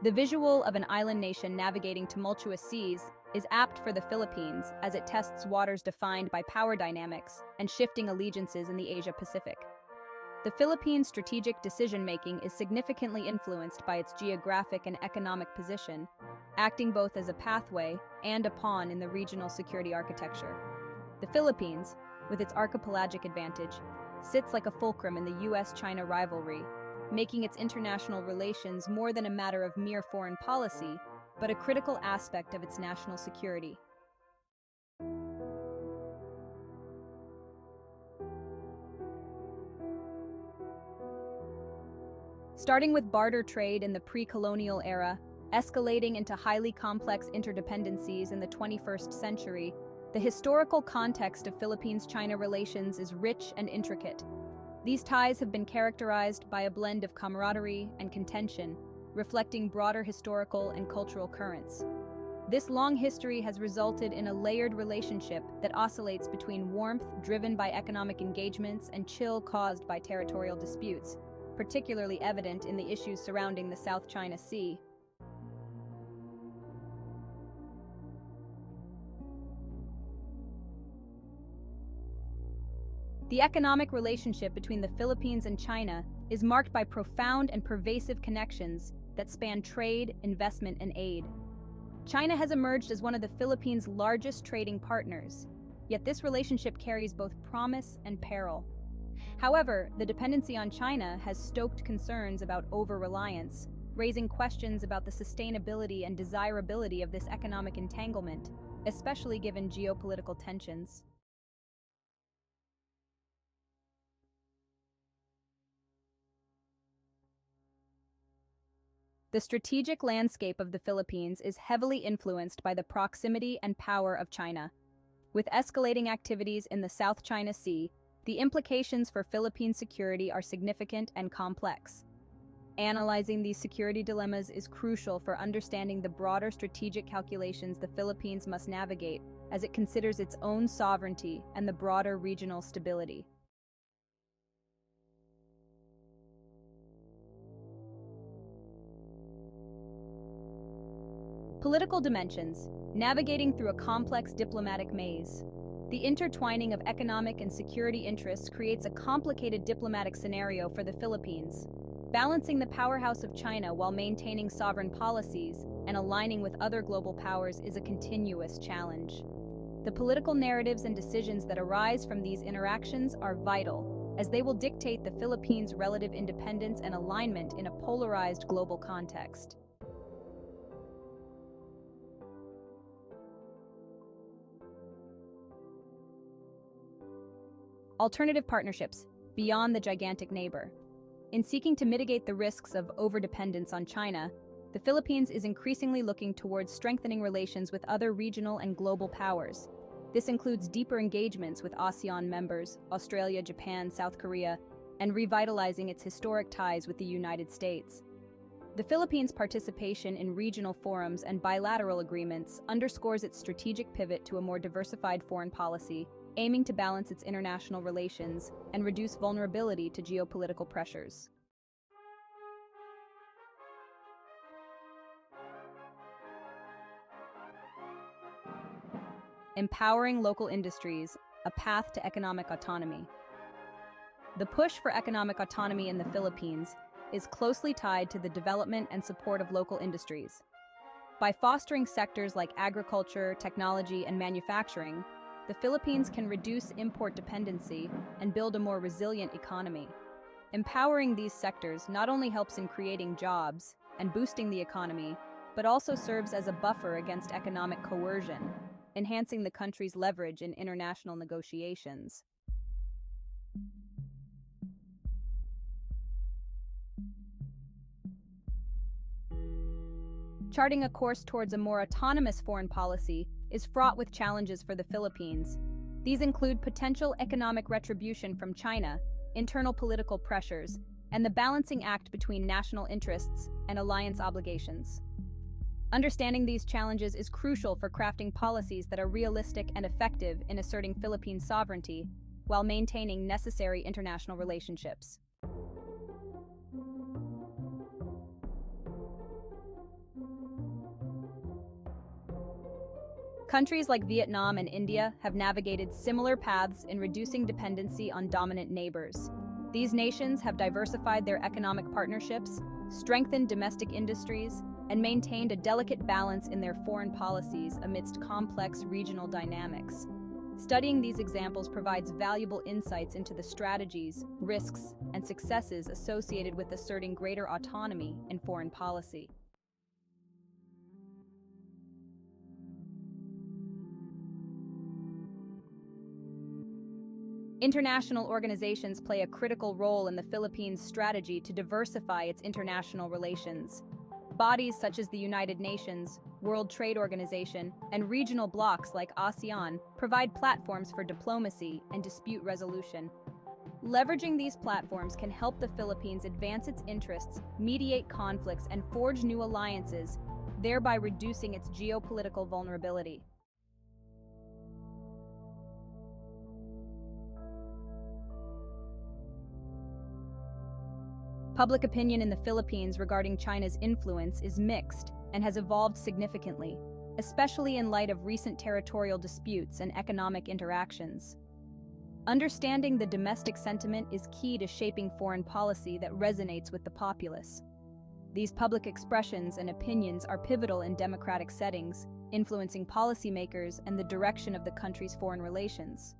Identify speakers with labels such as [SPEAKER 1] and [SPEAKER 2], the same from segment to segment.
[SPEAKER 1] The visual of an island nation navigating tumultuous seas is apt for the Philippines as it tests waters defined by power dynamics and shifting allegiances in the Asia-Pacific. The Philippines' strategic decision-making is significantly influenced by its geographic and economic position, acting both as a pathway and a pawn in the regional security architecture. The Philippines, with its archipelagic advantage, sits like a fulcrum in the US-China rivalry, making its international relations more than a matter of mere foreign policy, but a critical aspect of its national security. Starting with barter trade in the pre-colonial era, escalating into highly complex interdependencies in the 21st century, the historical context of Philippines-China relations is rich and intricate. These ties have been characterized by a blend of camaraderie and contention, reflecting broader historical and cultural currents. This long history has resulted in a layered relationship that oscillates between warmth driven by economic engagements and chill caused by territorial disputes, particularly evident in the issues surrounding the South China Sea. The economic relationship between the Philippines and China is marked by profound and pervasive connections that span trade, investment, and aid. China has emerged as one of the Philippines' largest trading partners, yet this relationship carries both promise and peril. However, the dependency on China has stoked concerns about over-reliance, raising questions about the sustainability and desirability of this economic entanglement, especially given geopolitical tensions. The strategic landscape of the Philippines is heavily influenced by the proximity and power of China. With escalating activities in the South China Sea, the implications for Philippine security are significant and complex. Analyzing these security dilemmas is crucial for understanding the broader strategic calculations the Philippines must navigate as it considers its own sovereignty and the broader regional stability. Political dimensions, navigating through a complex diplomatic maze. The intertwining of economic and security interests creates a complicated diplomatic scenario for the Philippines. Balancing the powerhouse of China while maintaining sovereign policies and aligning with other global powers is a continuous challenge. The political narratives and decisions that arise from these interactions are vital, as they will dictate the Philippines' relative independence and alignment in a polarized global context. Alternative partnerships, beyond the gigantic neighbor. In seeking to mitigate the risks of overdependence on China, the Philippines is increasingly looking towards strengthening relations with other regional and global powers. This includes deeper engagements with ASEAN members, Australia, Japan, South Korea, and revitalizing its historic ties with the United States. The Philippines' participation in regional forums and bilateral agreements underscores its strategic pivot to a more diversified foreign policy, aiming to balance its international relations and reduce vulnerability to geopolitical pressures. Empowering local industries, a path to economic autonomy. The push for economic autonomy in the Philippines is closely tied to the development and support of local industries. By fostering sectors like agriculture, technology, and manufacturing, the Philippines can reduce import dependency and build a more resilient economy. Empowering these sectors not only helps in creating jobs and boosting the economy, but also serves as a buffer against economic coercion, enhancing the country's leverage in international negotiations. Charting a course towards a more autonomous foreign policy is fraught with challenges for the Philippines. These include potential economic retribution from China, internal political pressures, and the balancing act between national interests and alliance obligations. Understanding these challenges is crucial for crafting policies that are realistic and effective in asserting Philippine sovereignty while maintaining necessary international relationships. Countries like Vietnam and India have navigated similar paths in reducing dependency on dominant neighbors. These nations have diversified their economic partnerships, strengthened domestic industries, and maintained a delicate balance in their foreign policies amidst complex regional dynamics. Studying these examples provides valuable insights into the strategies, risks, and successes associated with asserting greater autonomy in foreign policy. International organizations play a critical role in the Philippines' strategy to diversify its international relations. Bodies such as the United Nations, World Trade Organization, and regional blocs like ASEAN provide platforms for diplomacy and dispute resolution. Leveraging these platforms can help the Philippines advance its interests, mediate conflicts, and forge new alliances, thereby reducing its geopolitical vulnerability. Public opinion in the Philippines regarding China's influence is mixed and has evolved significantly, especially in light of recent territorial disputes and economic interactions. Understanding the domestic sentiment is key to shaping foreign policy that resonates with the populace. These public expressions and opinions are pivotal in democratic settings, influencing policymakers and the direction of the country's foreign relations.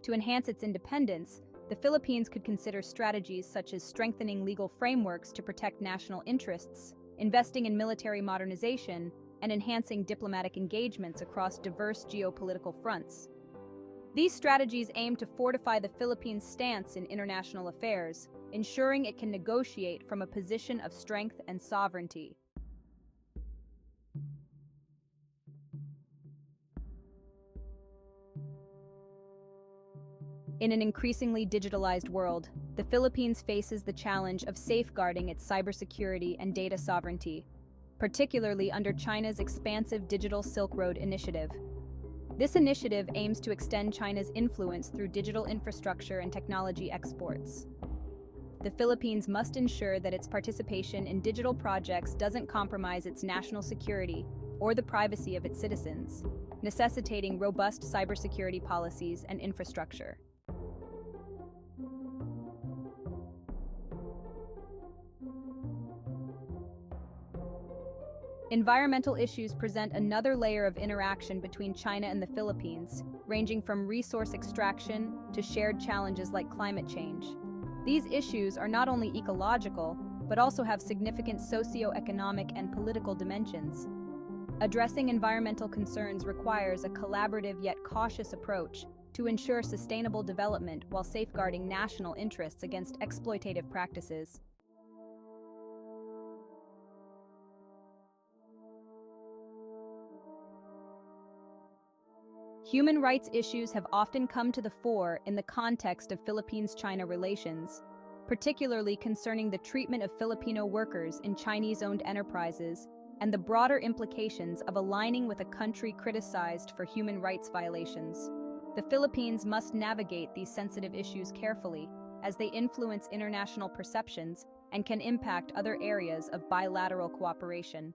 [SPEAKER 1] To enhance its independence, the Philippines could consider strategies such as strengthening legal frameworks to protect national interests, investing in military modernization, and enhancing diplomatic engagements across diverse geopolitical fronts. These strategies aim to fortify the Philippines' stance in international affairs, ensuring it can negotiate from a position of strength and sovereignty. In an increasingly digitalized world, the Philippines faces the challenge of safeguarding its cybersecurity and data sovereignty, particularly under China's expansive Digital Silk Road initiative. This initiative aims to extend China's influence through digital infrastructure and technology exports. The Philippines must ensure that its participation in digital projects doesn't compromise its national security or the privacy of its citizens, necessitating robust cybersecurity policies and infrastructure. Environmental issues present another layer of interaction between China and the Philippines, ranging from resource extraction to shared challenges like climate change. These issues are not only ecological, but also have significant socio-economic and political dimensions. Addressing environmental concerns requires a collaborative yet cautious approach to ensure sustainable development while safeguarding national interests against exploitative practices. Human rights issues have often come to the fore in the context of Philippines-China relations, particularly concerning the treatment of Filipino workers in Chinese-owned enterprises and the broader implications of aligning with a country criticized for human rights violations. The Philippines must navigate these sensitive issues carefully, as they influence international perceptions and can impact other areas of bilateral cooperation.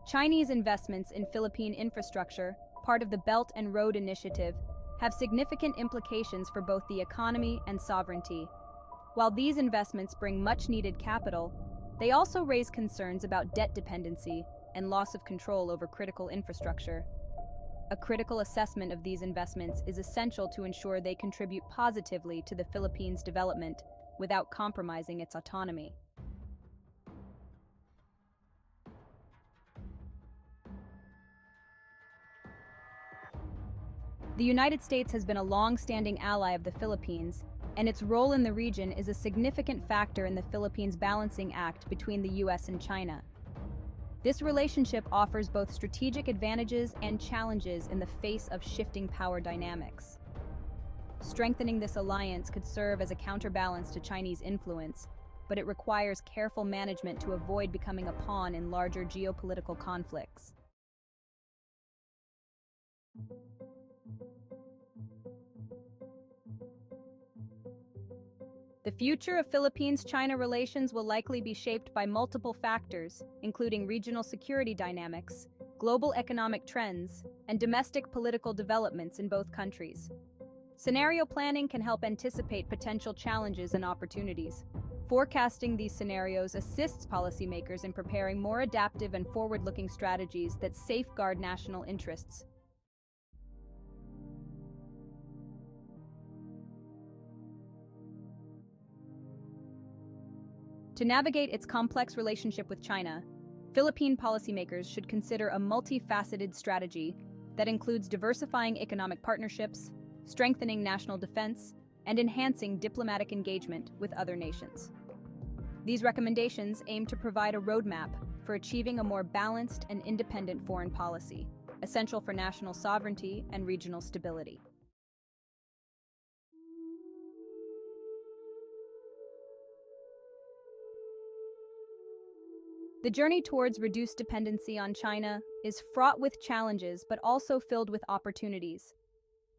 [SPEAKER 1] Chinese investments in Philippine infrastructure, part of the Belt and Road Initiative, have significant implications for both the economy and sovereignty. While these investments bring much-needed capital, they also raise concerns about debt dependency and loss of control over critical infrastructure. A critical assessment of these investments is essential to ensure they contribute positively to the Philippines' development without compromising its autonomy. The United States has been a long-standing ally of the Philippines, and its role in the region is a significant factor in the Philippines' balancing act between the US and China. This relationship offers both strategic advantages and challenges in the face of shifting power dynamics. Strengthening this alliance could serve as a counterbalance to Chinese influence, but it requires careful management to avoid becoming a pawn in larger geopolitical conflicts. The future of Philippines-China relations will likely be shaped by multiple factors, including regional security dynamics, global economic trends, and domestic political developments in both countries. Scenario planning can help anticipate potential challenges and opportunities. Forecasting these scenarios assists policymakers in preparing more adaptive and forward-looking strategies that safeguard national interests. To navigate its complex relationship with China, Philippine policymakers should consider a multifaceted strategy that includes diversifying economic partnerships, strengthening national defense, and enhancing diplomatic engagement with other nations. These recommendations aim to provide a roadmap for achieving a more balanced and independent foreign policy, essential for national sovereignty and regional stability. The journey towards reduced dependency on China is fraught with challenges but also filled with opportunities.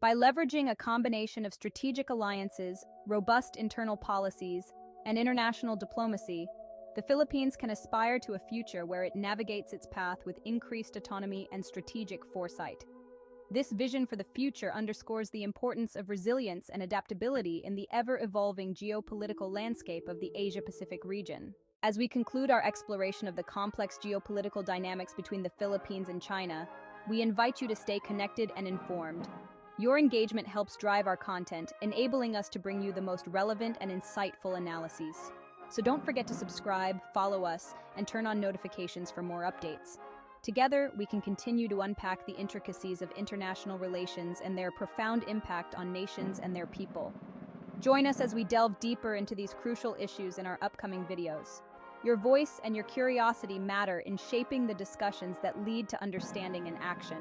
[SPEAKER 1] By leveraging a combination of strategic alliances, robust internal policies, and international diplomacy, the Philippines can aspire to a future where it navigates its path with increased autonomy and strategic foresight. This vision for the future underscores the importance of resilience and adaptability in the ever-evolving geopolitical landscape of the Asia-Pacific region. As we conclude our exploration of the complex geopolitical dynamics between the Philippines and China, we invite you to stay connected and informed. Your engagement helps drive our content, enabling us to bring you the most relevant and insightful analyses. So don't forget to subscribe, follow us, and turn on notifications for more updates. Together, we can continue to unpack the intricacies of international relations and their profound impact on nations and their people. Join us as we delve deeper into these crucial issues in our upcoming videos. Your voice and your curiosity matter in shaping the discussions that lead to understanding and action.